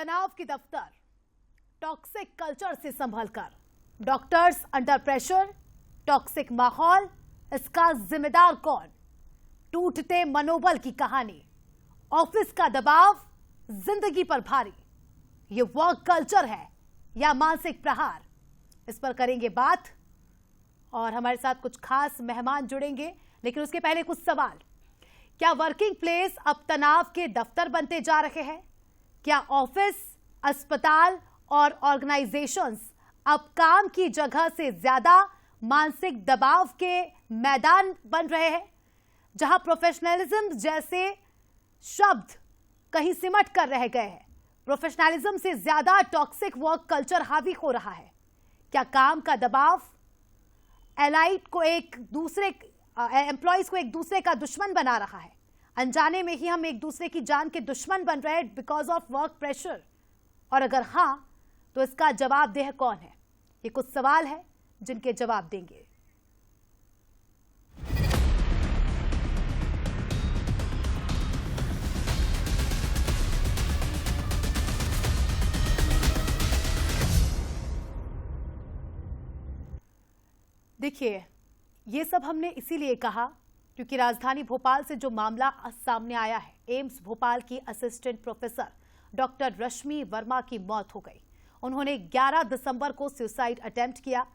तनाव की दफ्तर, टॉक्सिक कल्चर से संभलकर, डॉक्टर्स अंडर प्रेशर, टॉक्सिक माहौल, इसका जिम्मेदार कौन? टूटते मनोबल की कहानी, ऑफिस का दबाव, जिंदगी पर भारी, ये वर्क कल्चर है या मानसिक प्रहार? इस पर करेंगे बात और हमारे साथ कुछ खास मेहमान जुड़ेंगे, लेकिन उसके पहले कुछ सवाल। क्या वर्किंग प्लेस अब तनाव के दफ्तर बनते जा रहे हैं? क्या ऑफिस, अस्पताल और ऑर्गेनाइजेशंस अब काम की जगह से ज्यादा मानसिक दबाव के मैदान बन रहे हैं, जहां प्रोफेशनलिज्म जैसे शब्द कहीं सिमट कर रह गए हैं? प्रोफेशनलिज्म से ज्यादा टॉक्सिक वर्क कल्चर हावी हो रहा है। क्या काम का दबाव एलाइट को एम्प्लॉइज को एक दूसरे का दुश्मन बना रहा है? अनजाने में ही हम एक दूसरे की जान के दुश्मन बन रहे हैं बिकॉज ऑफ वर्क प्रेशर। और अगर हाँ, तो इसका जवाबदेह कौन है? ये कुछ सवाल है जिनके जवाब देंगे। देखिए, ये सब हमने इसीलिए कहा क्योंकि राजधानी भोपाल से जो मामला सामने आया है, एम्स भोपाल की असिस्टेंट प्रोफेसर डॉक्टर रश्मि वर्मा की मौत हो गई। उन्होंने 11 दिसंबर को सुसाइड अटेम्प्ट किया।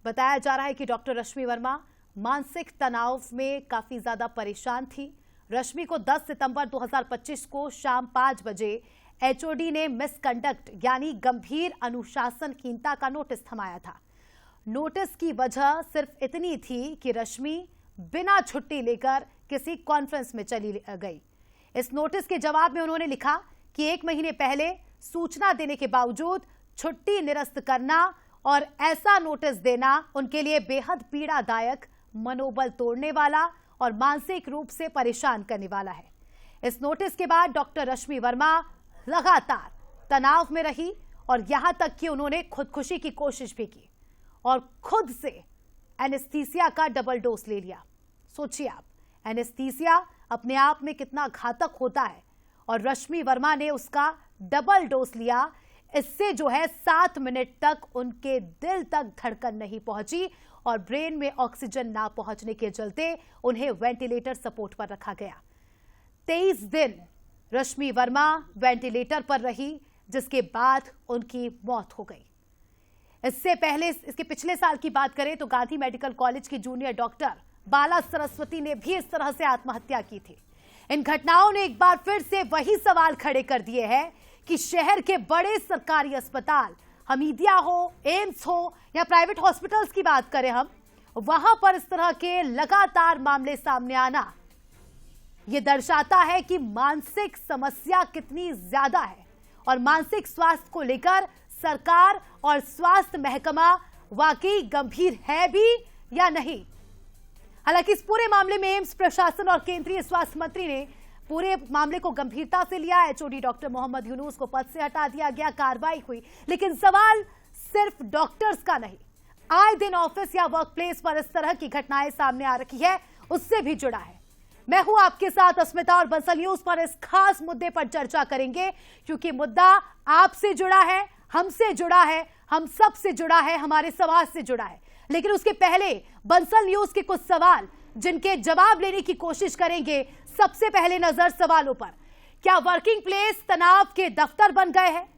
बताया जा रहा है कि डॉक्टर रश्मि वर्मा मानसिक तनाव में काफी ज्यादा परेशान थी। रश्मि को 10 सितंबर 2025 को शाम 5 बजे एचओडी ने मिसकंडक्ट यानी गंभीर अनुशासनहीनता का नोटिस थमाया था। नोटिस की वजह सिर्फ इतनी थी कि रश्मि बिना छुट्टी लेकर किसी कॉन्फ्रेंस में चली गई। इस नोटिस के जवाब में उन्होंने लिखा कि 1 महीने पहले सूचना देने के बावजूद छुट्टी निरस्त करना और ऐसा नोटिस देना उनके लिए बेहद पीड़ादायक, मनोबल तोड़ने वाला और मानसिक रूप से परेशान करने वाला है। इस नोटिस के बाद डॉक्टर रश्मि वर्मा लगातार तनाव में रही और यहां तक कि उन्होंने खुदकुशी की कोशिश भी की और खुद से एनेस्थीसिया का डबल डोज ले लिया। सोचिए आप, एनेस्थीसिया अपने आप में कितना घातक होता है और रश्मि वर्मा ने उसका डबल डोज लिया। इससे जो है 7 मिनट तक उनके दिल तक धड़कन नहीं पहुंची और ब्रेन में ऑक्सीजन ना पहुंचने के चलते उन्हें वेंटिलेटर सपोर्ट पर रखा गया। 23 दिन रश्मि वर्मा वेंटिलेटर पर रही, जिसके बाद उनकी मौत हो गई। इससे पहले, इसके पिछले साल की बात करें तो गांधी मेडिकल कॉलेज की जूनियर डॉक्टर बाला सरस्वती ने भी इस तरह से आत्महत्या की थी। इन घटनाओं ने एक बार फिर से वही सवाल खड़े कर दिए हैं कि शहर के बड़े सरकारी अस्पताल, हमीदिया हो, एम्स हो या प्राइवेट हॉस्पिटल्स की बात करें हम, वहां पर इस तरह के लगातार मामले सामने आना यह दर्शाता है कि मानसिक समस्या कितनी ज्यादा है और मानसिक स्वास्थ्य को लेकर सरकार और स्वास्थ्य महकमा वाकई गंभीर है भी या नहीं। हालांकि इस पूरे मामले में एम्स प्रशासन और केंद्रीय स्वास्थ्य मंत्री ने पूरे मामले को गंभीरता से लिया। एचओडी डॉक्टर मोहम्मद यूनुस को पद से हटा दिया गया, कार्रवाई हुई। लेकिन सवाल सिर्फ डॉक्टर्स का नहीं, आए दिन ऑफिस या वर्क प्लेस पर इस तरह की घटनाएं सामने आ रही है, उससे भी जुड़ा है। मैं हूं आपके साथ अस्मिता और बंसल न्यूज पर इस खास मुद्दे पर चर्चा करेंगे क्योंकि मुद्दा आपसे जुड़ा है, हमसे जुड़ा है, हम सब से जुड़ा है, हमारे समाज से जुड़ा है। लेकिन उसके पहले बंसल न्यूज के कुछ सवाल जिनके जवाब लेने की कोशिश करेंगे। सबसे पहले नजर सवालों पर। क्या वर्किंग प्लेस तनाव के दफ्तर बन गए हैं?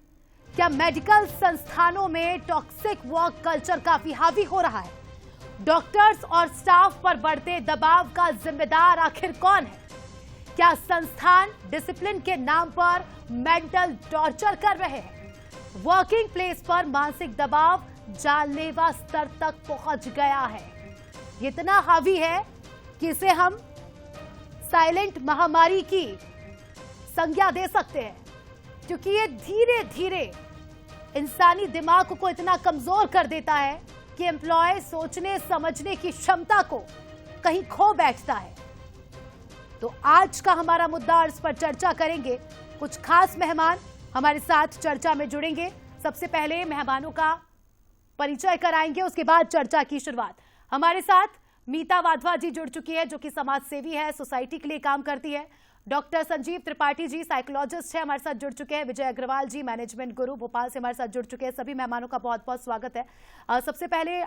क्या मेडिकल संस्थानों में टॉक्सिक वर्क कल्चर काफी हावी हो रहा है? डॉक्टर्स और स्टाफ पर बढ़ते दबाव का जिम्मेदार आखिर कौन है? क्या संस्थान डिसिप्लिन के नाम पर मेंटल टॉर्चर कर रहे हैं? वर्किंग प्लेस पर मानसिक दबाव जानलेवा स्तर तक पहुंच गया है। इतना हावी है कि इसे हम साइलेंट महामारी की संज्ञा दे सकते हैं, क्योंकि ये धीरे धीरे इंसानी दिमाग को इतना कमजोर कर देता है कि एम्प्लॉय सोचने समझने की क्षमता को कहीं खो बैठता है। तो आज का हमारा मुद्दा और इस पर चर्चा करेंगे। कुछ खास मेहमान हमारे साथ चर्चा में जुड़ेंगे। सबसे पहले मेहमानों का परिचय कराएंगे, उसके बाद चर्चा की शुरुआत। हमारे साथ मीता वाधवा जी जुड़ चुकी है, जो कि समाज सेवी है, सोसाइटी के लिए काम करती है। डॉक्टर संजीव त्रिपाठी जी साइकोलॉजिस्ट है, हमारे साथ जुड़ चुके हैं। विजय अग्रवाल जी मैनेजमेंट गुरु भोपाल से हमारे साथ जुड़ चुके हैं। सभी मेहमानों का बहुत बहुत स्वागत है। सबसे पहले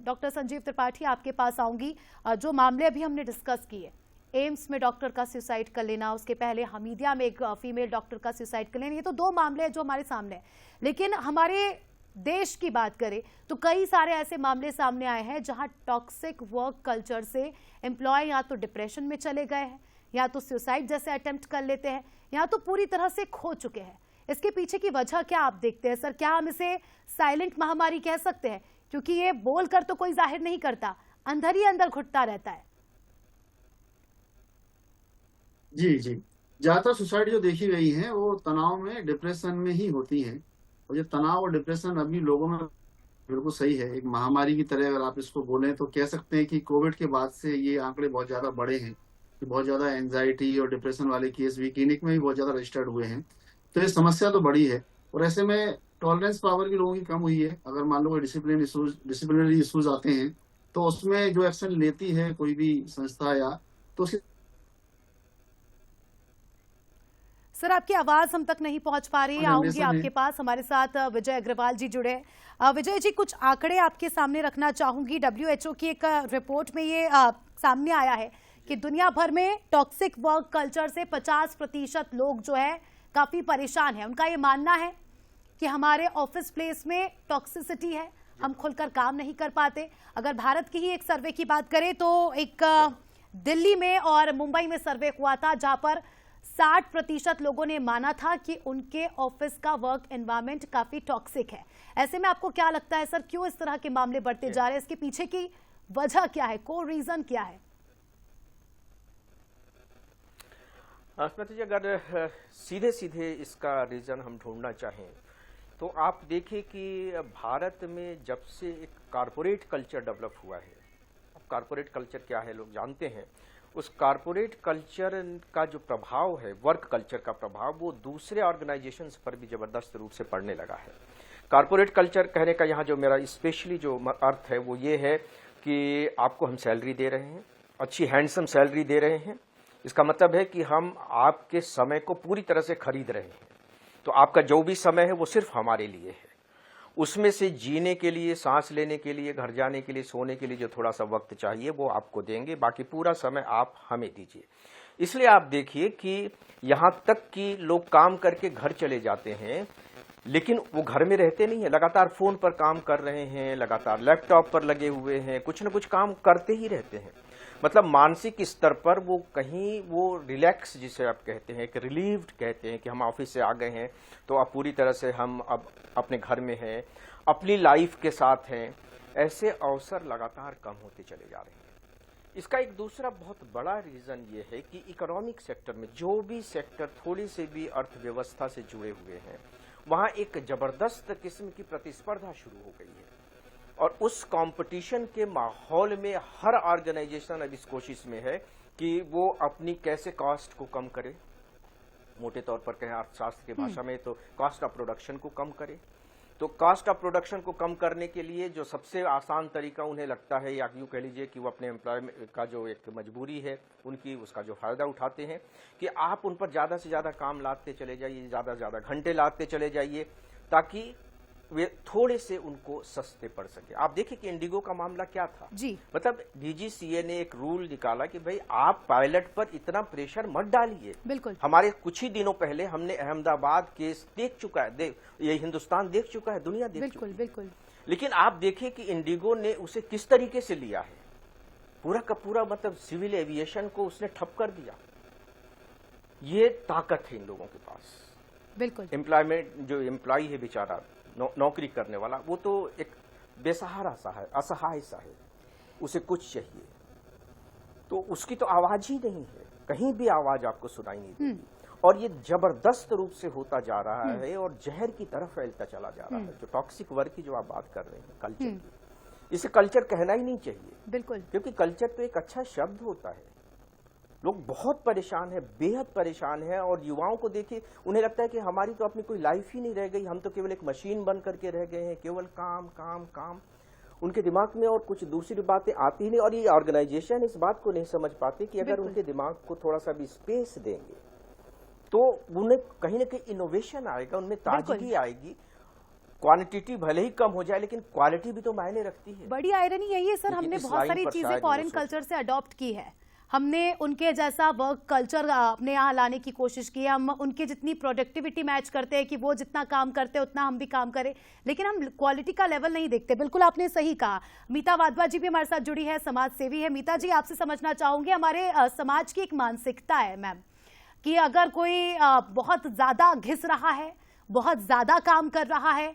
डॉक्टर संजीव त्रिपाठी आपके पास आऊंगी। जो मामले अभी हमने डिस्कस किए, एम्स में डॉक्टर का सुसाइड कर लेना, उसके पहले हमीदिया में एक फीमेल डॉक्टर का सुसाइड कर लेना, ये तो 2 मामले हैं जो हमारे सामने हैं। लेकिन हमारे देश की बात करें तो कई सारे ऐसे मामले सामने आए हैं जहां टॉक्सिक वर्क कल्चर से एम्प्लॉय या तो डिप्रेशन में चले गए हैं, या तो सुसाइड जैसे अटेम्प्ट कर लेते हैं, या तो पूरी तरह से खो चुके हैं। इसके पीछे की वजह क्या आप देखते हैं सर? क्या हम इसे साइलेंट महामारी कह सकते हैं? क्योंकि ये बोलकर तो कोई जाहिर नहीं करता, अंदर ही अंदर घुटता रहता है। जी जी, ज्यादातर सुसाइड जो देखी गई है वो तनाव में, डिप्रेशन में ही होती है। और ये तनाव और डिप्रेशन अभी लोगों में बिल्कुल सही है, एक महामारी की तरह अगर आप इसको बोलें तो कह सकते हैं कि कोविड के बाद से ये आंकड़े बहुत ज्यादा बढ़े हैं कि बहुत ज्यादा एंजाइटी और डिप्रेशन वाले केस भी क्लिनिक में भी बहुत ज्यादा रजिस्टर्ड हुए हैं। तो ये समस्या तो बड़ी है और ऐसे में टॉलरेंस पावर भी लोगों की कम हुई है। अगर मान लो डिसिप्लिनरी इशूज आते हैं तो उसमें जो एक्शन लेती है कोई भी संस्था या तो उसकी। सर आपकी आवाज हम तक नहीं पहुंच पा रही है, आऊंगी आपके पास। हमारे साथ विजय अग्रवाल जी जुड़े। विजय जी, कुछ आंकड़े आपके सामने रखना चाहूंगी। WHO की एक रिपोर्ट में ये सामने आया है कि दुनिया भर में टॉक्सिक वर्क कल्चर से 50% लोग जो है काफी परेशान है। उनका ये मानना है कि हमारे ऑफिस प्लेस में टॉक्सिसिटी है, हम खुलकर काम नहीं कर पाते। अगर भारत की ही एक सर्वे की बात करें तो एक दिल्ली में और मुंबई में सर्वे हुआ था जहां पर 60% लोगों ने माना था कि उनके ऑफिस का वर्क एनवायरनमेंट काफी टॉक्सिक है। ऐसे में आपको क्या लगता है सर, क्यों इस तरह के मामले बढ़ते जा रहे हैं? इसके पीछे की वजह क्या है, कोर रीजन क्या है? स्मृति जी, अगर सीधे सीधे इसका रीजन हम ढूंढना चाहें तो आप देखिए कि भारत में जब से एक कारपोरेट कल्चर डेवलप हुआ है, अब कारपोरेट कल्चर क्या है लोग जानते हैं, उस कारपोरेट कल्चर का जो प्रभाव है, वर्क कल्चर का प्रभाव, वो दूसरे ऑर्गेनाइजेशंस पर भी जबरदस्त रूप से पड़ने लगा है। कारपोरेट कल्चर कहने का यहाँ जो मेरा स्पेशली जो अर्थ है वो ये है कि आपको हम सैलरी दे रहे हैं, अच्छी हैंडसम सैलरी दे रहे हैं। इसका मतलब है कि हम आपके समय को पूरी तरह से खरीद रहे हैं, तो आपका जो भी समय है वो सिर्फ हमारे लिए है। उसमें से जीने के लिए, सांस लेने के लिए, घर जाने के लिए, सोने के लिए जो थोड़ा सा वक्त चाहिए वो आपको देंगे, बाकी पूरा समय आप हमें दीजिए। इसलिए आप देखिए कि यहाँ तक कि लोग काम करके घर चले जाते हैं, लेकिन वो घर में रहते नहीं है, लगातार फोन पर काम कर रहे हैं, लगातार लैपटॉप पर लगे हुए हैं, कुछ न कुछ काम करते ही रहते हैं। मतलब मानसिक स्तर पर वो कहीं वो रिलैक्स, जिसे आप कहते हैं, कि रिलीव्ड कहते हैं कि हम ऑफिस से आ गए हैं तो अब पूरी तरह से हम अब अपने घर में हैं, अपनी लाइफ के साथ हैं, ऐसे अवसर लगातार कम होते चले जा रहे हैं। इसका एक दूसरा बहुत बड़ा रीजन ये है कि इकोनॉमिक सेक्टर में जो भी सेक्टर थोड़ी से भी अर्थव्यवस्था से जुड़े हुए हैं, वहां एक जबरदस्त किस्म की प्रतिस्पर्धा शुरू हो गई है और उस कंपटीशन के माहौल में हर ऑर्गेनाइजेशन अब इस कोशिश में है कि वो अपनी कैसे कॉस्ट को कम करे, मोटे तौर पर कहें अर्थशास्त्र की भाषा में तो कॉस्ट ऑफ प्रोडक्शन को कम करे। तो कॉस्ट ऑफ प्रोडक्शन को कम करने के लिए जो सबसे आसान तरीका उन्हें लगता है, या यूँ कह लीजिए कि वो अपने एम्प्लॉय का जो एक मजबूरी है उनकी, उसका जो फायदा उठाते हैं कि आप उन पर ज़्यादा से ज़्यादा काम लादते चले जाइए, ज़्यादा से ज़्यादा घंटे लादते चले जाइए ताकि वे थोड़े से उनको सस्ते पड़ सके। आप देखिए कि इंडिगो का मामला क्या था जी, मतलब DGCA ने एक रूल निकाला कि भाई आप पायलट पर इतना प्रेशर मत डालिए। बिल्कुल। हमारे कुछ ही दिनों पहले हमने अहमदाबाद केस देख चुका है, ये हिंदुस्तान देख चुका है, दुनिया देख चुकी है। बिल्कुल। लेकिन आप देखिए कि इंडिगो ने उसे किस तरीके से लिया है, पूरा का पूरा मतलब सिविल एविएशन को उसने ठप कर दिया। ये ताकत है इन लोगों के पास। बिल्कुल। एम्प्लॉयमेंट, जो एम्प्लॉय है बेचारा नौकरी करने वाला, वो तो एक बेसहारा सा है, असहाय सा है, उसे कुछ चाहिए तो उसकी तो आवाज ही नहीं है, कहीं भी आवाज आपको सुनाई नहीं देती। और ये जबरदस्त रूप से होता जा रहा है और जहर की तरफ फैलता चला जा रहा है। जो टॉक्सिक वर्क की जो आप बात कर रहे हैं कल्चर की, इसे कल्चर कहना ही नहीं चाहिए। बिल्कुल। क्योंकि कल्चर तो एक अच्छा शब्द होता है। लोग बहुत परेशान है, बेहद परेशान है। और युवाओं को देखिए, उन्हें लगता है कि हमारी तो अपनी कोई लाइफ ही नहीं रह गई, हम तो केवल एक मशीन बन करके रह गए हैं, केवल काम काम काम। उनके दिमाग में और कुछ दूसरी बातें आती ही नहीं। और ये ऑर्गेनाइजेशन इस बात को नहीं समझ पाते कि अगर उनके दिमाग को थोड़ा सा भी स्पेस देंगे तो उन्हें कहीं ना कहीं इनोवेशन आएगा, उनमें ताजगी आएगी। क्वांटिटी भले ही कम हो जाए लेकिन क्वालिटी भी तो मायने रखती है। बड़ी आयरनी यही है सर, लेकिन हमने इस बहुत लाइन सारी पर चीजें शायद वो फॉरेन सोच- कल्चर से अडॉप्ट की है, हमने उनके जैसा वर्क कल्चर अपने यहाँ लाने की कोशिश की है, हम उनकी जितनी प्रोडक्टिविटी मैच करते हैं कि वो जितना काम करते हैं उतना हम भी काम करें, लेकिन हम क्वालिटी का लेवल नहीं देखते। बिल्कुल आपने सही कहा। मीता वाधवा जी भी हमारे साथ जुड़ी है, समाज सेवी है। मीता जी, आपसे समझना चाहूंगी, हमारे समाज की एक मानसिकता है मैम कि अगर कोई बहुत ज्यादा घिस रहा है, बहुत ज्यादा काम कर रहा है,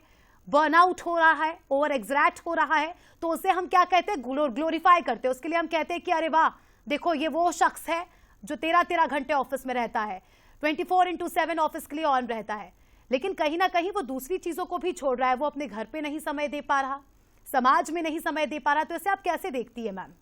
बर्नआउट हो रहा है, ओवर एग्जैक्ट हो रहा है, तो उसे हम क्या कहते हैं, ग्लोरीफाई करते हैं। उसके लिए हम कहते हैं कि अरे वाह, देखो ये वो शख्स है जो 13-13 घंटे ऑफिस में रहता है, 24/7 ऑफिस के लिए ऑन रहता है, लेकिन कहीं ना कहीं वो दूसरी चीजों को भी छोड़ रहा है। वो अपने घर पे नहीं समय दे पा रहा, समाज में नहीं समय दे पा रहा। तो इसे आप कैसे देखती है मैम?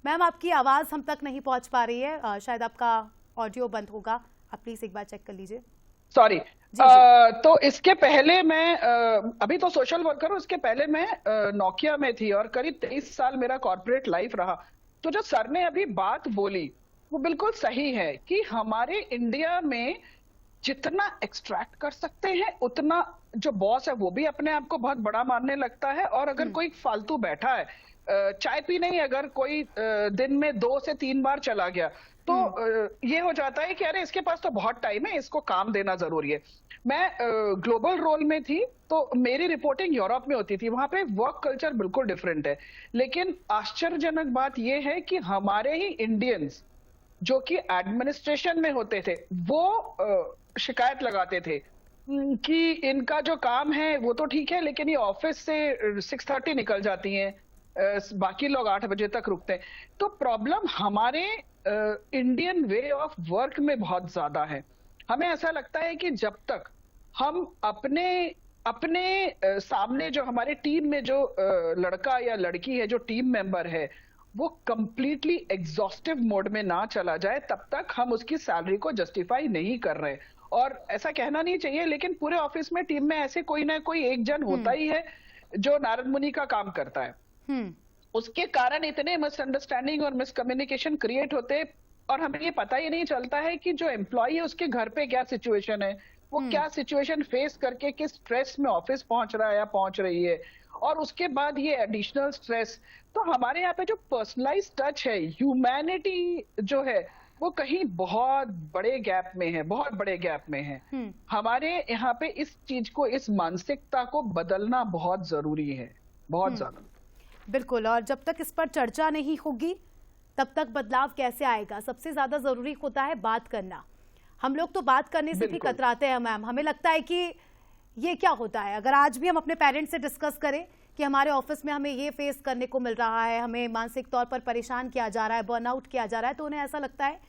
मैम, आपकी आवाज हम तक नहीं पहुंच पा रही है, शायद आपका ऑडियो बंद होगा, आप प्लीज एक बार चेक कर लीजिए। सॉरी। जी, जी। तो इसके पहले मैं अभी तो सोशल वर्कर हूँ, इसके पहले मैं नोकिया में थी और करीब 23 साल मेरा कॉर्पोरेट लाइफ रहा। तो जो सर ने अभी बात बोली वो बिल्कुल सही है कि हमारे इंडिया में जितना एक्सट्रैक्ट कर सकते हैं उतना जो बॉस है वो भी अपने आप को बहुत बड़ा मानने लगता है। और अगर कोई फालतू बैठा है, चाय पी नहीं, अगर कोई दिन में 2 से 3 बार चला गया तो ये हो जाता है कि अरे इसके पास तो बहुत टाइम है, इसको काम देना जरूरी है। मैं ग्लोबल रोल में थी तो मेरी रिपोर्टिंग यूरोप में होती थी, वहां पे वर्क कल्चर बिल्कुल डिफरेंट है। लेकिन आश्चर्यजनक बात यह है कि हमारे ही इंडियंस जो कि एडमिनिस्ट्रेशन में होते थे वो शिकायत लगाते थे कि इनका जो काम है वो तो ठीक है लेकिन ये ऑफिस से 6:30 निकल जाती हैं, बाकी लोग 8 बजे तक रुकते हैं। तो प्रॉब्लम हमारे इंडियन वे ऑफ वर्क में बहुत ज्यादा है। हमें ऐसा लगता है कि जब तक हम अपने सामने जो हमारे टीम में जो लड़का या लड़की है, जो टीम मेंबर है, वो कंप्लीटली एग्जॉस्टिव मोड में ना चला जाए तब तक हम उसकी सैलरी को जस्टिफाई नहीं कर रहे। और ऐसा कहना नहीं चाहिए लेकिन पूरे ऑफिस में टीम में ऐसे कोई ना कोई एक जन होता ही है जो नारद मुनि का काम करता है। उसके कारण इतने मिसअंडरस्टैंडिंग और मिसकम्युनिकेशन क्रिएट होते और हमें ये पता ही नहीं चलता है कि जो एम्प्लॉय है उसके घर पे क्या सिचुएशन है, वो क्या सिचुएशन फेस करके किस स्ट्रेस में ऑफिस पहुंच रहा है या पहुंच रही है। और उसके बाद ये एडिशनल स्ट्रेस, तो हमारे यहाँ पे जो पर्सनलाइज टच है, ह्यूमैनिटी जो है, वो कहीं बहुत बड़े गैप में है, बहुत बड़े गैप में है। हमारे यहाँ पे इस चीज को, इस मानसिकता को बदलना बहुत जरूरी है, बहुत ज्यादा। बिल्कुल, और जब तक इस पर चर्चा नहीं होगी तब तक बदलाव कैसे आएगा? सबसे ज्यादा जरूरी होता है बात करना। हम लोग तो बात करने से भी कतराते हैं मैम। हमें लगता है कि ये क्या होता है, अगर आज भी हम अपने पेरेंट्स से डिस्कस करें कि हमारे ऑफिस में हमें ये फेस करने को मिल रहा है, हमें मानसिक तौर पर परेशान किया जा रहा है, बर्नआउट किया जा रहा है, तो उन्हें ऐसा लगता है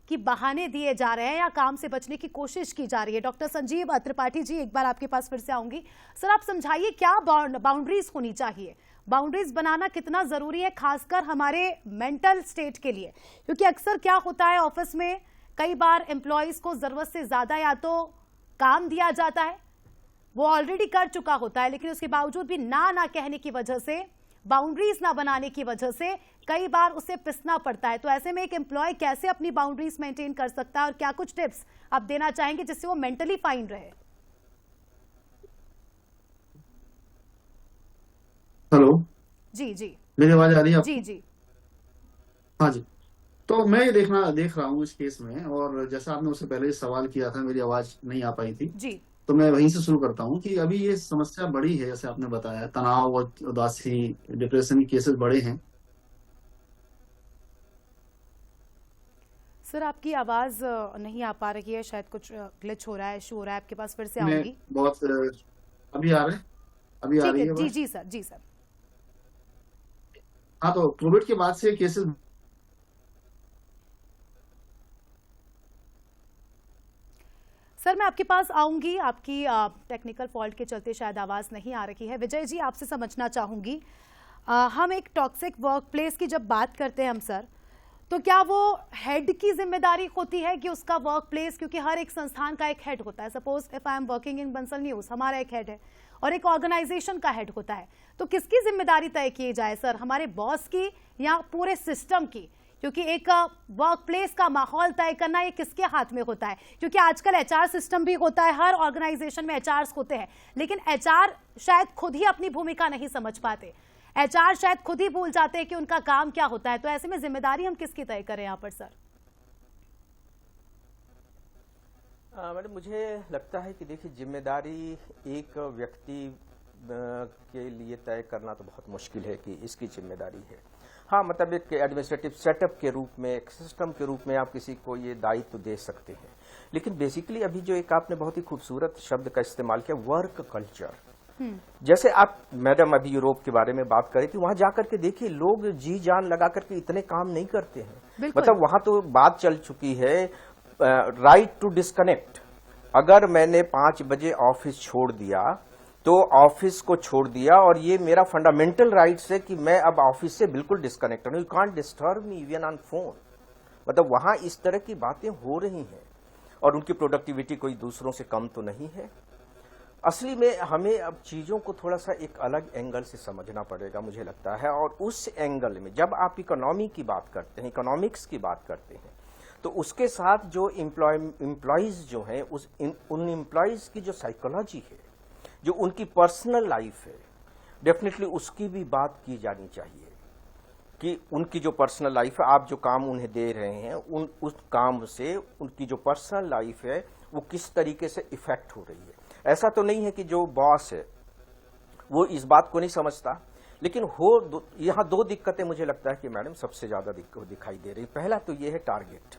कि बहाने दिए जा रहे हैं या काम से बचने की कोशिश की जा रही है। डॉक्टर संजीव त्रिपाठी जी, एक बार आपके पास फिर से आऊंगी। सर, आप समझाइए क्या बाउंड्रीज होनी चाहिए, बाउंड्रीज बनाना कितना जरूरी है, खासकर हमारे मेंटल स्टेट के लिए? क्योंकि अक्सर क्या होता है, ऑफिस में कई बार एम्प्लॉयज को जरूरत से ज्यादा या तो काम दिया जाता है, वो ऑलरेडी कर चुका होता है, लेकिन उसके बावजूद भी ना कहने की वजह से, बाउंड्रीज ना बनाने की वजह से कई बार उसे पिसना पड़ता है। तो ऐसे में एक एम्प्लॉय कैसे अपनी बाउंड्रीज मेंटेन कर सकता है और क्या कुछ टिप्स आप देना चाहेंगे जिससे वो मेंटली फाइन रहे? हेलो जी जी, मेरी आवाज आ रही है आपको? जी जी। हाँ जी। तो मैं ये देख रहा हूँ इस केस में, और जैसा आपने उससे पहले सवाल किया था, मेरी आवाज नहीं आ पाई थी जी। तो मैं वहीं से शुरू करता हूँ कि अभी ये समस्या बड़ी है, जैसे आपने बताया, तनाव और उदासी, डिप्रेशन के केसेस बड़े हैं। सर, आपकी आवाज नहीं आ पा रही है, शायद कुछ ग्लिच हो रहा है, इशू हो रहा है। आपके पास फिर से मैं आऊंगी। बहुत अभी आ रहे अभी आ ठीक रही है, है जी आवाज? जी सर, जी सर। हाँ, तो कोविड के बाद से केसेस सर, मैं आपके पास आऊंगी। आपकी टेक्निकल फॉल्ट के चलते शायद आवाज नहीं आ रही है। विजय जी, आपसे समझना चाहूंगी, हम एक टॉक्सिक वर्क प्लेस की जब बात करते हैं हम सर, तो क्या वो हेड की जिम्मेदारी होती है कि उसका वर्क प्लेस, क्योंकि हर एक संस्थान का एक हेड होता है, suppose if I am working in Bansal news, हमारा एक हेड है और एक ऑर्गेनाइजेशन का हेड होता है, तो किसकी जिम्मेदारी तय की जाए सर, हमारे बॉस की या पूरे सिस्टम की? क्योंकि एक वर्क प्लेस का माहौल तय करना ये किसके हाथ में होता है? क्योंकि आजकल एचआर सिस्टम भी होता है, हर ऑर्गेनाइजेशन में एचआर होते हैं, लेकिन एचआर शायद खुद ही अपनी भूमिका नहीं समझ पाते, एचआर शायद खुद ही भूल जाते हैं कि उनका काम क्या होता है। तो ऐसे में जिम्मेदारी हम किसकी तय करें यहाँ पर सर? मैडम, मुझे लगता है कि देखिए, जिम्मेदारी एक व्यक्ति के लिए तय करना तो बहुत मुश्किल है कि इसकी जिम्मेदारी है। हाँ, मतलब एक एडमिनिस्ट्रेटिव सेटअप के रूप में, एक सिस्टम के रूप में आप किसी को ये दायित्व दे सकते हैं, लेकिन बेसिकली अभी जो एक आपने बहुत ही खूबसूरत शब्द का इस्तेमाल किया, वर्क कल्चर। जैसे आप मैडम अभी यूरोप के बारे में बात करी थी, वहां जाकर के देखिए लोग जी जान लगा करके इतने काम नहीं करते हैं। मतलब वहां तो बात चल चुकी है राइट टू डिस्कनेक्ट। अगर मैंने 5 बजे ऑफिस छोड़ दिया तो ऑफिस को छोड़ दिया, और ये मेरा फंडामेंटल राइट्स है कि मैं अब ऑफिस से बिल्कुल डिस्कनेक्ट हूं, you can't disturb me even on phone. मतलब वहां इस तरह की बातें हो रही हैं, और उनकी प्रोडक्टिविटी कोई दूसरों से कम तो नहीं है। असली में हमें अब चीजों को थोड़ा सा एक अलग एंगल से समझना पड़ेगा, मुझे लगता है। और उस एंगल में जब आप इकोनॉमी की बात करते हैं, इकोनॉमिक्स की बात करते हैं, तो उसके साथ जो एम्प्लॉयज जो हैं, उन एम्प्लॉयज की जो साइकोलॉजी है, जो उनकी पर्सनल लाइफ है, डेफिनेटली उसकी भी बात की जानी चाहिए कि उनकी जो पर्सनल लाइफ है, आप जो काम उन्हें दे रहे हैं, उस काम से उनकी जो पर्सनल लाइफ है वो किस तरीके से इफेक्ट हो रही है। ऐसा तो नहीं है कि जो बॉस है वो इस बात को नहीं समझता, लेकिन यहाँ 2 दिक्कतें मुझे लगता है कि मैडम सबसे ज्यादा दिखाई दे रही। पहला तो ये है टारगेट।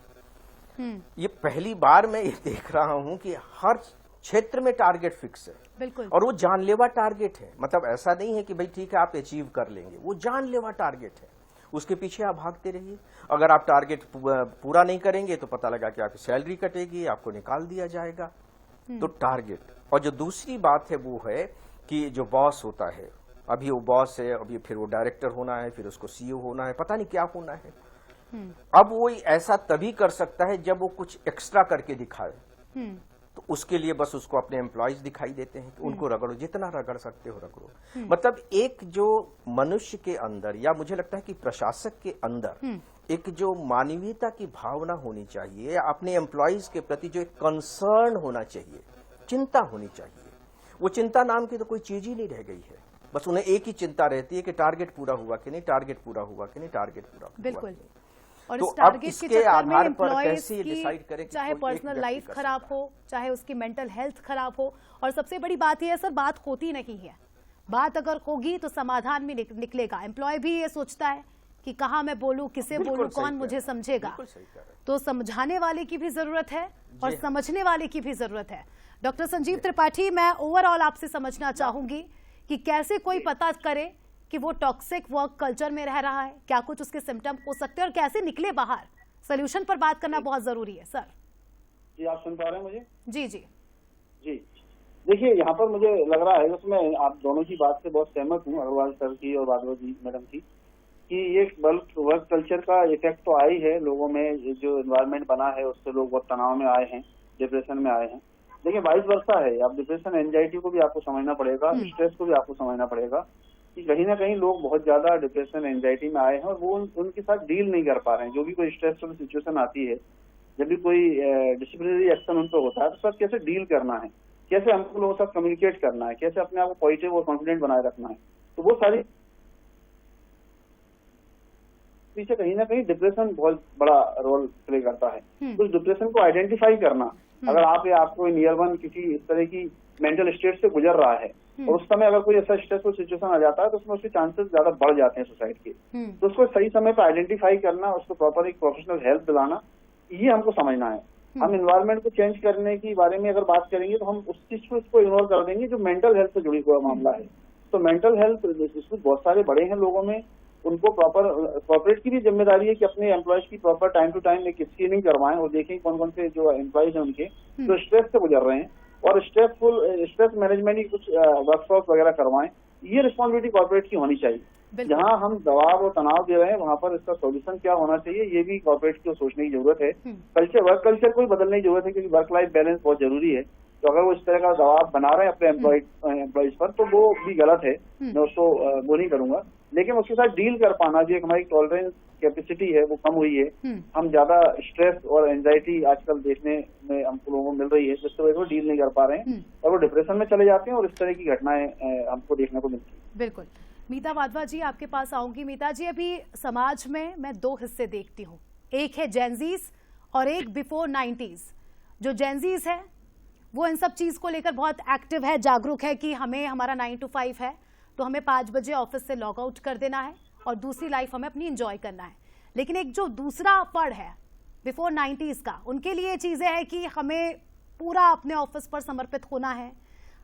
ये पहली बार मैं ये देख रहा हूं कि हर क्षेत्र में टारगेट फिक्स है, बिल्कुल, और वो जानलेवा टारगेट है। मतलब ऐसा नहीं है कि भाई ठीक है आप अचीव कर लेंगे, वो जानलेवा टारगेट है, उसके पीछे आप भागते रहिए। अगर आप टारगेट पूरा नहीं करेंगे तो पता लगा कि आपकी सैलरी कटेगी, आपको निकाल दिया जाएगा। तो टारगेट। और जो दूसरी बात है वो है कि जो बॉस होता है, अभी वो बॉस है, अभी फिर वो डायरेक्टर होना है, फिर उसको सीईओ होना है, पता नहीं क्या होना है। अब वो ऐसा तभी कर सकता है जब वो कुछ एक्स्ट्रा करके दिखाए, तो उसके लिए बस उसको अपने एम्प्लॉयज दिखाई देते हैं कि उनको रगड़ो, जितना रगड़ सकते हो रगड़ो। मतलब एक जो मनुष्य के अंदर, या मुझे लगता है कि प्रशासक के अंदर एक जो मानवीयता की भावना होनी चाहिए, अपने एम्प्लॉयज के प्रति जो एक कंसर्न होना चाहिए, चिंता होनी चाहिए। वो चिंता नाम की तो कोई चीज ही नहीं रह गई है। बस उन्हें एक ही चिंता रहती है कि टारगेट पूरा हुआ कि नहीं, टारगेट पूरा हुआ कि नहीं, टारगेट पूरा हुआ कि नहीं। और तो इस टारगेट के इसके चक्कर में आधार पर एम्प्लॉयज कैसे डिसाइड करें की कि चाहे कोई एक पर्सनल व्यक्ति लाइफ कर खराब सकता हो, चाहे उसकी मेंटल हेल्थ खराब हो। और सबसे बड़ी बात यह है सर, बात होती नहीं है। बात अगर होगी तो समाधान भी निकलेगा। एम्प्लॉय भी ये सोचता है कि कहाँ मैं बोलूं, किसे बोलूं, कौन मुझे समझेगा। तो समझाने वाले की भी जरूरत है और समझने वाले की भी जरूरत है। डॉक्टर संजीव त्रिपाठी, मैं ओवरऑल आपसे समझना चाहूंगी कि कैसे कोई पता करे कि वो टॉक्सिक वर्क कल्चर में रह रहा है, क्या कुछ उसके सिम्टम हो सकते हैं और कैसे निकले बाहर। सोल्यूशन पर बात करना बहुत जरूरी है सर। जी, आप सुन पा रहे हैं मुझे? जी जी जी, देखिए यहाँ पर मुझे लग रहा है, उसमें आप दोनों की बात से बहुत सहमत हूँ, अग्रवाल सर की और बादल जी मैडम की, कि ये वर्क कल्चर का इफेक्ट तो आई है लोगों में। जो एनवायरनमेंट बना है उससे लोग बहुत तनाव में आए हैं, डिप्रेशन में आए हैं। लेकिन वाइस वर्सा है, आप डिप्रेशन, एंजाइटी को भी आपको समझना पड़ेगा, स्ट्रेस को भी आपको समझना पड़ेगा कि कहीं ना कहीं लोग बहुत ज्यादा डिप्रेशन, एंजाइटी में आए हैं और वो उनके साथ डील नहीं कर पा रहे हैं। जो भी कोई स्ट्रेसफुल सिचुएशन आती है, जब भी कोई डिसिप्लिनरी एक्शन उन पर होता है, तो सर कैसे डील करना है, कैसे हमको लोगों के साथ कम्युनिकेट करना है, कैसे अपने आप को पॉजिटिव और कॉन्फिडेंट बनाए रखना है, तो वो सारी पीछे कहीं ना कहीं डिप्रेशन बहुत बड़ा रोल प्ले करता है। उस डिप्रेशन को आइडेंटिफाई करना, अगर आप या आपको नियर वन किसी इस तरह की मेंटल स्टेट से गुजर रहा है और उस समय अगर कोई ऐसा स्ट्रेसफुल सिचुएशन आ जाता है तो उसमें उसके चांसेस ज्यादा बढ़ जाते हैं सुसाइड के। तो उसको सही समय पर आइडेंटिफाई करना, उसको प्रॉपर एक प्रोफेशनल हेल्प दिलाना, ये हमको समझना है। हम एनवायरनमेंट को चेंज करने की बारे में अगर बात करेंगे तो हम उस चीज को इसको इग्नोर कर देंगे जो मेंटल हेल्थ से जुड़ी हुआ मामला है। तो मेंटल हेल्थ इसमें बहुत सारे बड़े हैं लोगों में, उनको प्रॉपर कॉर्पोरेट की भी जिम्मेदारी है कि अपने एम्प्लॉयज की प्रॉपर टाइम टू टाइम एक स्क्रीनिंग करवाएं और देखें कौन कौन से जो एम्प्लॉयज हैं उनके जो स्ट्रेस से गुजर रहे हैं, और स्ट्रेस मैनेजमेंट की कुछ वर्कशॉप वगैरह करवाएं। ये रिस्पॉन्सिबिलिटी कॉर्पोरेट की होनी चाहिए। बिल्कुल। जहाँ हम दबाव और तनाव दे रहे हैं वहाँ पर इसका सॉल्यूशन क्या होना चाहिए, ये भी कॉर्पोरेट को सोचने की जरूरत है। वर्क कल्चर को भी बदलने की जरूरत है, क्योंकि वर्क लाइफ बैलेंस बहुत जरूरी है। तो अगर वो इस तरह का दबाव बना रहे हैं अपने एम्प्लॉइज पर, तो वो भी गलत है, मैं उसको वो नहीं करूंगा। लेकिन उसके साथ डील कर पाना, जो एक हमारी टॉलरेंस कैपेसिटी है वो कम हुई है। हम ज्यादा स्ट्रेस और एंजाइटी आजकल देखने में हमको लोगों को मिल रही है, जिसकी वजह से वो डील नहीं कर पा रहे हैं और वो डिप्रेशन में चले जाते हैं, और इस तरह की घटनाएं हमको देखने को मिलती है। बिल्कुल। मीता वाधवा जी, आपके पास आऊंगी। मीता जी, अभी समाज में मैं दो हिस्से देखती हूँ, एक है जेनजीज और एक बिफोर 90s। जो जेनजीज है वो इन सब चीज को लेकर बहुत एक्टिव है, जागरूक है कि हमें हमारा 9 to 5 है, तो हमें 5 बजे ऑफिस से लॉग आउट कर देना है और दूसरी लाइफ हमें अपनी एंजॉय करना है। लेकिन एक जो दूसरा पड़ है बिफोर 90s का, उनके लिए चीजें हैं कि हमें पूरा अपने ऑफिस पर समर्पित होना है,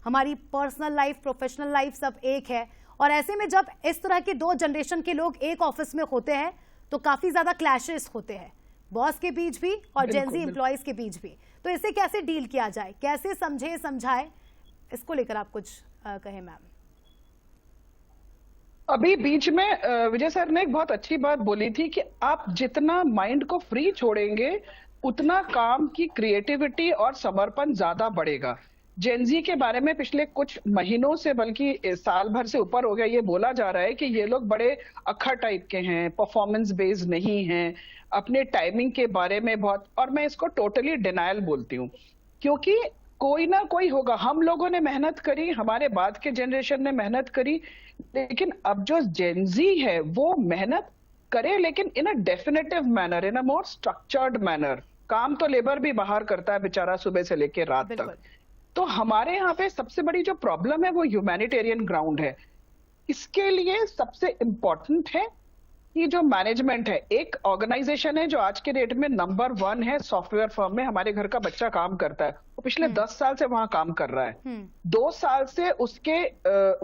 हमारी पर्सनल लाइफ प्रोफेशनल लाइफ सब एक है। और ऐसे में जब इस तरह के दो जनरेशन के लोग एक ऑफिस में होते हैं तो काफी ज्यादा क्लैशेस होते हैं, बॉस के बीच भी और जेनजी एम्प्लॉयज के बीच भी। तो इसे कैसे डील किया जाए, कैसे समझाए, इसको लेकर आप कुछ कहें मैम। अभी बीच में विजय सर ने एक बहुत अच्छी बात बोली थी कि आप जितना माइंड को फ्री छोड़ेंगे उतना काम की क्रिएटिविटी और समर्पण ज्यादा बढ़ेगा। जेनजी के बारे में पिछले कुछ महीनों से, बल्कि साल भर से ऊपर हो गया, ये बोला जा रहा है कि ये लोग बड़े अक्खा टाइप के हैं, परफॉर्मेंस बेस्ड नहीं हैं, अपने टाइमिंग के बारे में बहुत, और मैं इसको टोटली डिनायल बोलती हूँ, क्योंकि कोई ना कोई होगा। हम लोगों ने मेहनत करी, हमारे बाद के जनरेशन ने मेहनत करी, लेकिन अब जो जेनजी है वो मेहनत करे, लेकिन इन अ डेफिनेटिव मैनर, इन अ मोर स्ट्रक्चर्ड मैनर। काम तो लेबर भी बाहर करता है बेचारा, सुबह से लेकर रात तक। तो हमारे यहाँ पे सबसे बड़ी जो प्रॉब्लम है वो ह्यूमैनिटेरियन ग्राउंड है। इसके लिए सबसे इंपॉर्टेंट है कि जो मैनेजमेंट है, एक ऑर्गेनाइजेशन है जो आज के डेट में नंबर 1 है सॉफ्टवेयर फर्म में, हमारे घर का बच्चा काम करता है, वो पिछले 10 साल से वहां काम कर रहा है। 2 साल से उसके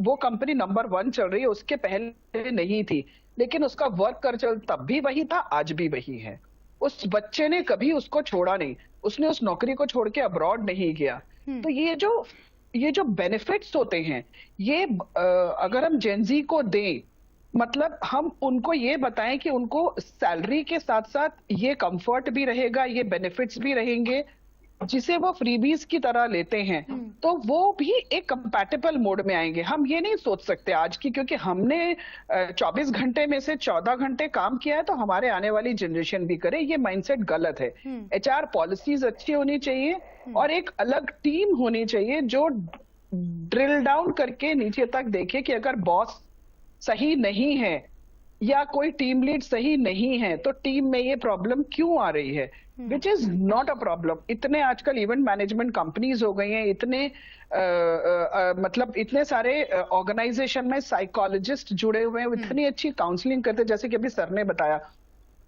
वो कंपनी नंबर 1 चल रही है, उसके पहले नहीं थी, लेकिन उसका वर्क कल्चर तब भी वही था, आज भी वही है। उस बच्चे ने कभी उसको छोड़ा नहीं, उसने उस नौकरी को छोड़ के अब्रॉड नहीं गया। तो ये जो बेनिफिट्स होते हैं, ये अगर हम जेनजी को दें, मतलब हम उनको ये बताएं कि उनको सैलरी के साथ साथ ये कंफर्ट भी रहेगा, ये बेनिफिट्स भी रहेंगे, जिसे वो फ्रीबीज की तरह लेते हैं, तो वो भी एक कंपैटिबल मोड में आएंगे। हम ये नहीं सोच सकते आज की, क्योंकि हमने 24 घंटे में से 14 घंटे काम किया है, तो हमारे आने वाली जनरेशन भी करे, ये माइंडसेट गलत है। HR पॉलिसीज अच्छी होनी चाहिए और एक अलग टीम होनी चाहिए जो ड्रिल डाउन करके नीचे तक देखे कि अगर बॉस सही नहीं है या कोई टीम लीड सही नहीं है तो टीम में ये प्रॉब्लम क्यों आ रही है, which is not a problem. इतने आजकल इवेंट मैनेजमेंट कंपनीज हो गई हैं, इतने मतलब इतने सारे ऑर्गेनाइजेशन में साइकोलॉजिस्ट जुड़े हुए हैं, इतनी अच्छी काउंसलिंग करते, जैसे कि अभी सर ने बताया।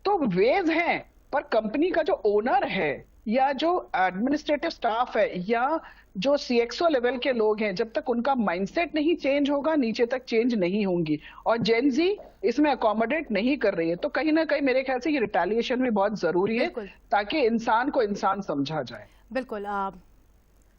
तो वेज हैं, पर कंपनी का जो ओनर है या जो एडमिनिस्ट्रेटिव स्टाफ है या जो CXO लेवल के लोग हैं, जब तक उनका माइंडसेट नहीं चेंज होगा, नीचे तक चेंज नहीं होंगी। और जेनजी इसमें अकोमोडेट नहीं कर रही है, तो कहीं ना कहीं मेरे ख्याल से ये रिटेलिएशन भी बहुत जरूरी है, ताकि इंसान को इंसान समझा जाए। बिल्कुल।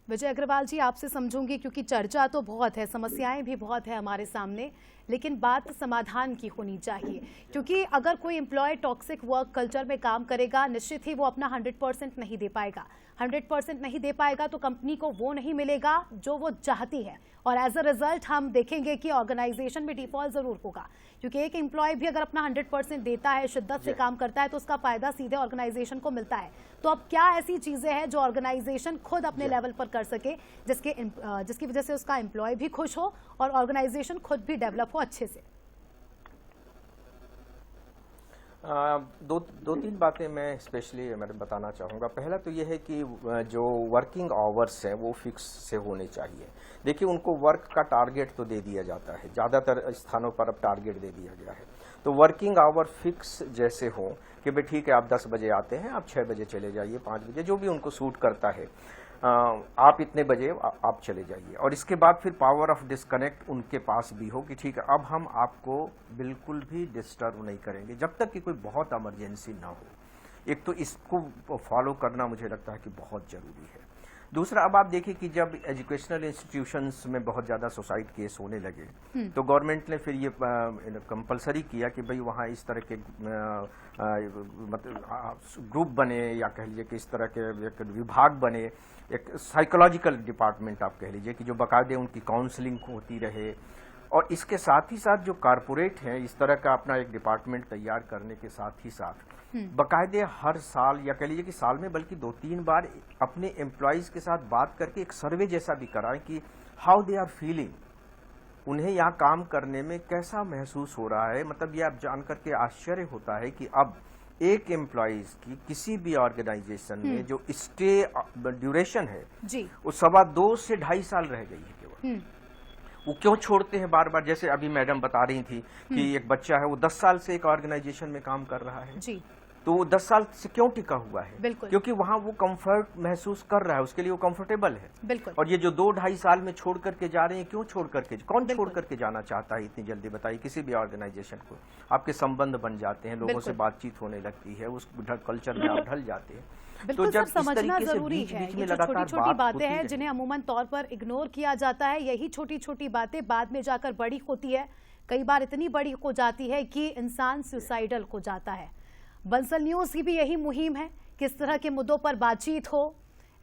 विजय अग्रवाल जी, आपसे समझूंगी, क्योंकि चर्चा तो बहुत है, समस्याएं भी बहुत है हमारे सामने, लेकिन बात समाधान की होनी चाहिए। क्योंकि अगर कोई एम्प्लॉय टॉक्सिक वर्क कल्चर में काम करेगा, निश्चित ही वो अपना 100% नहीं दे पाएगा। 100% नहीं दे पाएगा तो कंपनी को वो नहीं मिलेगा जो वो चाहती है, और एज अ रिजल्ट हम देखेंगे कि ऑर्गेनाइजेशन में डिफॉल्ट जरूर होगा। क्योंकि एक एम्प्लॉय भी अगर अपना 100% देता है, शिद्दत से काम करता है, तो उसका फायदा सीधे ऑर्गेनाइजेशन को मिलता है। तो अब क्या ऐसी चीजें हैं जो ऑर्गेनाइजेशन खुद अपने लेवल पर कर सके, जिसकी वजह से उसका एम्प्लॉय भी खुश हो और ऑर्गेनाइजेशन खुद भी डेवलप हो अच्छे से? दो तीन बातें मैं स्पेशली मैडम बताना चाहूँगा। पहला तो ये है कि जो वर्किंग आवर्स हैं वो फिक्स से होने चाहिए। देखिए, उनको वर्क का टारगेट तो दे दिया जाता है, ज़्यादातर स्थानों पर अब टारगेट दे दिया गया है, तो वर्किंग आवर फिक्स जैसे हो कि भाई ठीक है, आप 10 बजे आते हैं, आप 6 बजे चले जाइए, 5 बजे, जो भी उनको सूट करता है, आप इतने बजे आप चले जाइए। और इसके बाद फिर पावर ऑफ डिस्कनेक्ट उनके पास भी हो कि ठीक है, अब हम आपको बिल्कुल भी डिस्टर्ब नहीं करेंगे जब तक कि कोई बहुत इमरजेंसी ना हो। एक तो इसको फॉलो करना मुझे लगता है कि बहुत जरूरी है। दूसरा, अब आप देखिए कि जब एजुकेशनल इंस्टीट्यूशंस में बहुत ज़्यादा सुसाइड केस होने लगे तो गवर्नमेंट ने फिर ये कंपलसरी किया कि भाई वहाँ इस तरह के मतलब ग्रुप बने, या कह लीजिए कि इस तरह के एक विभाग बने, एक साइकोलॉजिकल डिपार्टमेंट आप कह लीजिए कि जो बाकायदे उनकी काउंसलिंग होती रहे। और इसके साथ ही साथ जो कारपोरेट हैं इस तरह का अपना एक डिपार्टमेंट तैयार करने के साथ ही साथ बाकायदे हर साल, या कह लीजिए कि साल में बल्कि 2-3 बार अपने एम्प्लॉयज के साथ बात करके एक सर्वे जैसा भी कराएं कि हाउ दे आर फीलिंग, उन्हें यहाँ काम करने में कैसा महसूस हो रहा है। मतलब ये आप जान करके आश्चर्य होता है कि अब एक एम्प्लॉयज की किसी भी ऑर्गेनाइजेशन में जो स्टे ड्यूरेशन है जी, वो 2.25 से 2.5 साल रह गई है केवल। वो क्यों छोड़ते हैं बार बार? जैसे अभी मैडम बता रही थी कि एक बच्चा है वो 10 साल से एक ऑर्गेनाइजेशन में काम कर रहा है जी, तो वो 10 साल से क्यों टिका हुआ है? बिल्कुल। क्योंकि वहाँ वो कंफर्ट महसूस कर रहा है, उसके लिए वो कंफर्टेबल है। बिल्कुल। और ये जो 2-2.5 साल में छोड़ करके जा रहे हैं, क्यों छोड़ करके, कौन छोड़ करके जाना चाहता है इतनी जल्दी? बताइए। किसी भी ऑर्गेनाइजेशन को आपके संबंध बन जाते हैं, लोगों से बातचीत होने लगती है, उस कल्चर में आप ढल जाते हैं। बिल्कुल सर, समझना जरूरी बीच है। में ये जो लगातार छोटी छोटी बातें हैं होती जिन्हें अमूमन तौर पर इग्नोर किया जाता है, यही छोटी छोटी बातें बाद में जाकर बड़ी होती है। कई बार इतनी बड़ी हो जाती है कि इंसान सुसाइडल हो जाता है। बंसल न्यूज की भी यही मुहिम है कि इस तरह के मुद्दों पर बातचीत हो,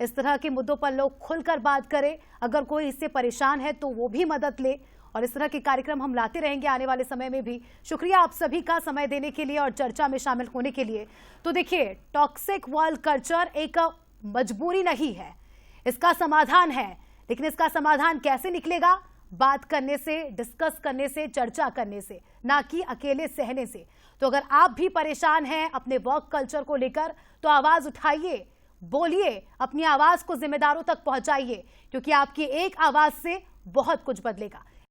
इस तरह के मुद्दों पर लोग खुलकर बात करें। अगर कोई इससे परेशान है तो वो भी मदद ले, और इस तरह के कार्यक्रम हम लाते रहेंगे आने वाले समय में भी। शुक्रिया आप सभी का समय देने के लिए और चर्चा में शामिल होने के लिए। तो देखिए, टॉक्सिक वर्क कल्चर एक मजबूरी नहीं है, इसका समाधान है। लेकिन इसका समाधान कैसे निकलेगा? बात करने से, डिस्कस करने से, चर्चा करने से, ना कि अकेले सहने से। तो अगर आप भी परेशान हैं अपने वर्क कल्चर को लेकर तो आवाज उठाइए, बोलिए, अपनी आवाज को जिम्मेदारों तक पहुंचाइए, क्योंकि आपकी एक आवाज से बहुत कुछ बदलेगा।